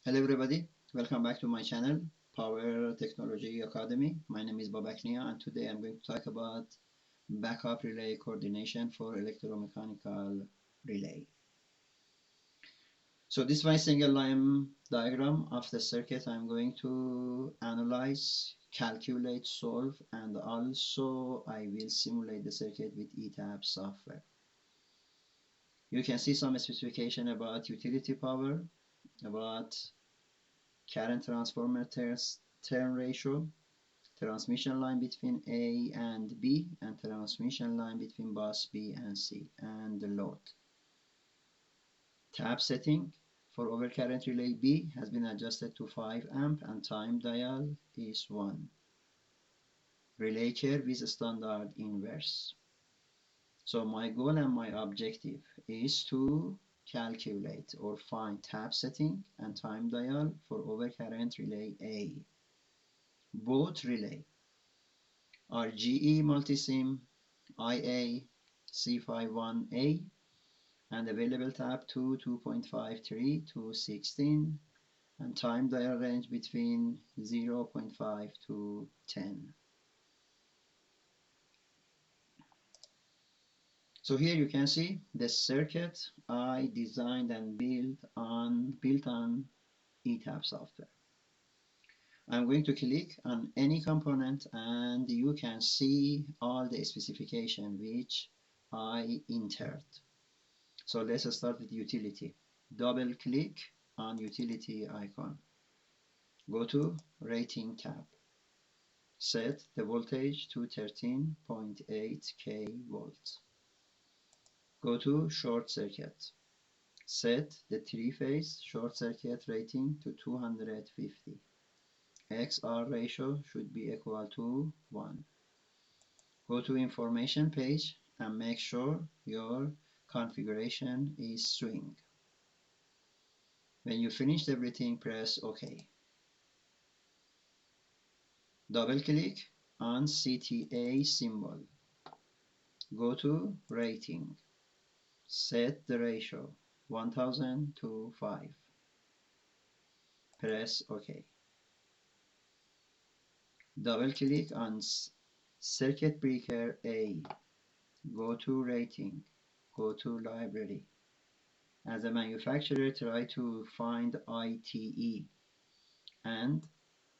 Hello everybody, welcome back to my channel, Power Technology Academy. My name is Babaknia and today I'm going to talk about backup relay coordination for electromechanical relay. So this is my single line diagram of the circuit I'm going to analyze, calculate, solve, and also I will simulate the circuit with ETAP software. You can see some specification about utility power, about current transformer turn ratio, transmission line between A and B, and transmission line between bus B and C, and the load. Tap setting for overcurrent relay B has been adjusted to 5 amp and time dial is 1. Relay curve is standard inverse. So my goal and my objective is to calculate or find tap setting and time dial for overcurrent relay A. Both relay are GE multisim IA C51A and available tap to 2.53 to 16 and time dial range between 0.5 to 10. So here you can see the circuit I designed and built on ETAP software. I'm going to click on any component and you can see all the specification which I entered. So let's start with utility. Double click on utility icon. Go to rating tab. Set the voltage to 13.8 kV. Go to short circuit. Set the three-phase short circuit rating to 250. XR ratio should be equal to 1. Go to information page and make sure your configuration is swing. When you finished everything, press OK. Double click on CTA symbol. Go to rating. Set the ratio 1000 to 5. Press OK. Double click on circuit breaker A. Go to rating. Go to library. As a manufacturer, try to find ITE, and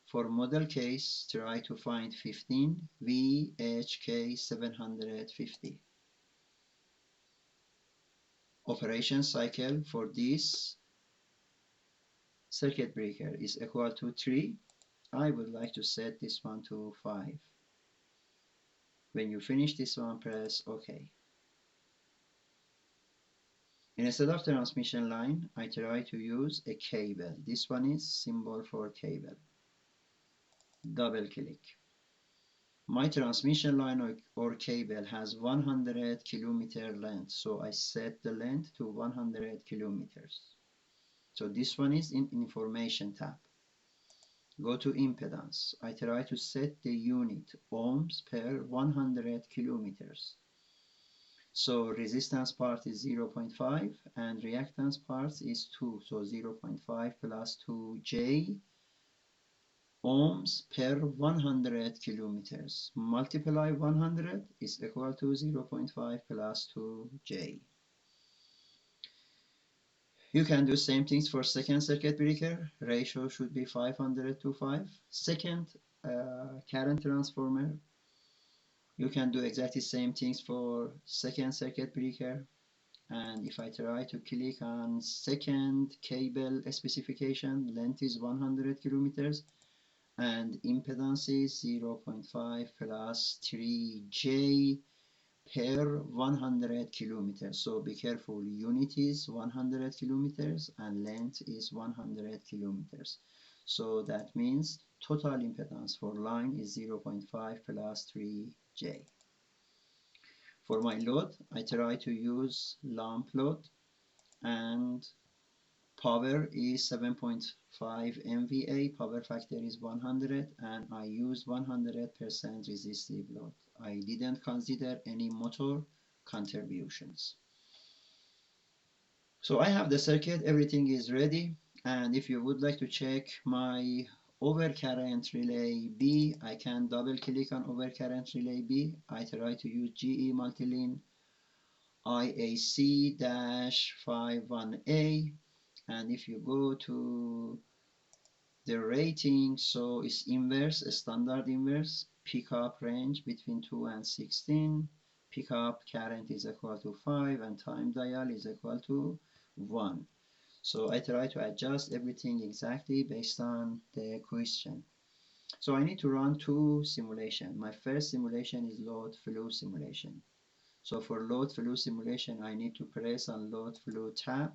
for model case, try to find 15 VHK750. Operation cycle for this circuit breaker is equal to 3. I would like to set this one to 5. When you finish this one, press OK. Instead of transmission line, I try to use a cable. This one is symbol for cable. Double click. My transmission line or cable has 100 kilometer length, so I set the length to 100 kilometers. So this one is in information tab. Go to impedance. I try to set the unit ohms per 100 kilometers. So resistance part is 0.5 and reactance part is 2. So 0.5 plus 2J ohms per 100 kilometers. Multiply 100 is equal to 0.5 plus 2J. You can do same things for second circuit breaker. Ratio should be 500 to 5. Second current transformer. You can do exactly same things for second circuit breaker. And if I try to click on second cable specification, length is 100 kilometers and impedance is 0.5 plus 3J per 100 kilometers. So be careful, unit is 100 kilometers and length is 100 kilometers. So that means total impedance for line is 0.5 plus 3J. For my load, I try to use lamp load and power is 7.5 MVA, power factor is 100 and I use 100% resistive load. I didn't consider any motor contributions. So I have the circuit, everything is ready, And if you would like to check my overcurrent relay B, I can double click on overcurrent relay B. I try to use GE multilink IAC-51A, and if you go to the rating, so it's inverse, standard inverse, pickup range between 2 and 16, pickup current is equal to 5, and time dial is equal to 1. So I try to adjust everything exactly based on the question. So I need to run two simulations. My first simulation is load flow simulation. So for load flow simulation, I need to press on load flow tab,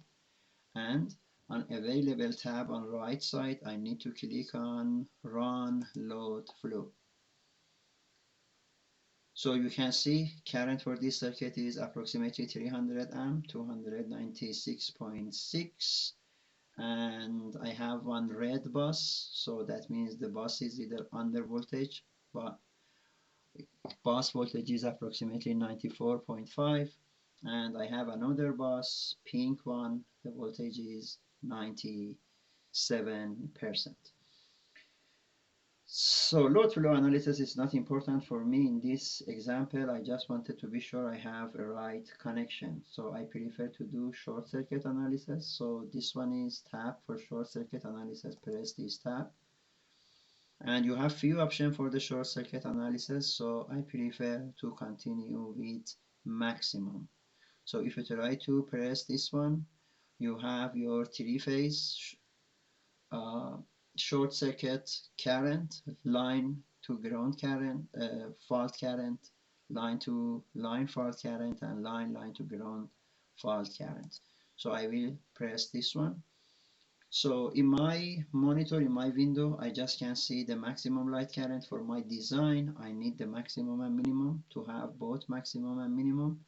and on available tab on right side, I need to click on run load flow. So you can see current for this circuit is approximately 300 amp, 296.6, and I have one red bus, so that means the bus is either under voltage, but bus voltage is approximately 94.5, and I have another bus, pink one, the voltage is 97%. So load flow analysis is not important for me in this example. I just wanted to be sure I have a right connection. So I prefer to do short circuit analysis. So this one is tab for short circuit analysis. Press this tab. And you have few options for the short circuit analysis. So I prefer to continue with maximum. So if you try to press this one, you have your three-phase short circuit current, line to ground current, fault current, line to line fault current, and line to ground fault current. So I will press this one. So in my monitor, in my window, I just can see the maximum light current. For my design, I need the maximum and minimum. To have both maximum and minimum,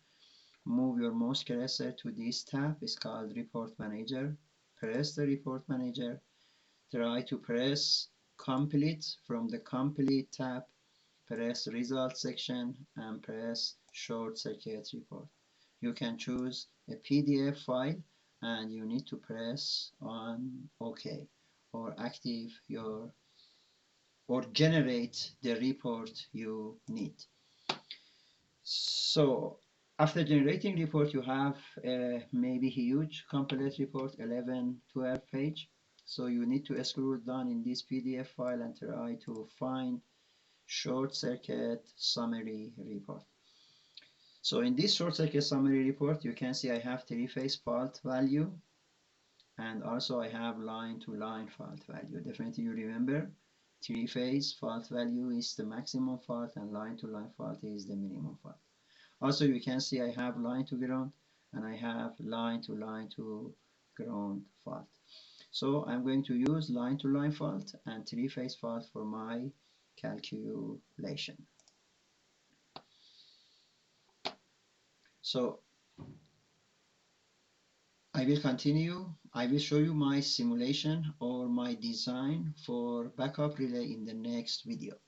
move your mouse cursor to this tab. It's called Report Manager. Press the Report Manager. Try to press complete. From the complete tab, press result section and press short circuit report. You can choose a PDF file and you need to press on OK or active your or generate the report you need. So after generating report, you have a maybe huge complete report, 11, 12 page. So you need to scroll down in this PDF file and try to find short circuit summary report. So in this short circuit summary report, you can see I have three-phase fault value, and also I have line to line fault value. Definitely you remember, three-phase fault value is the maximum fault and line to line fault is the minimum fault. Also, you can see I have line to ground and I have line to ground fault. So I'm going to use line to line fault and three-phase fault for my calculation. So I will continue. I will show you my simulation or my design for backup relay in the next video.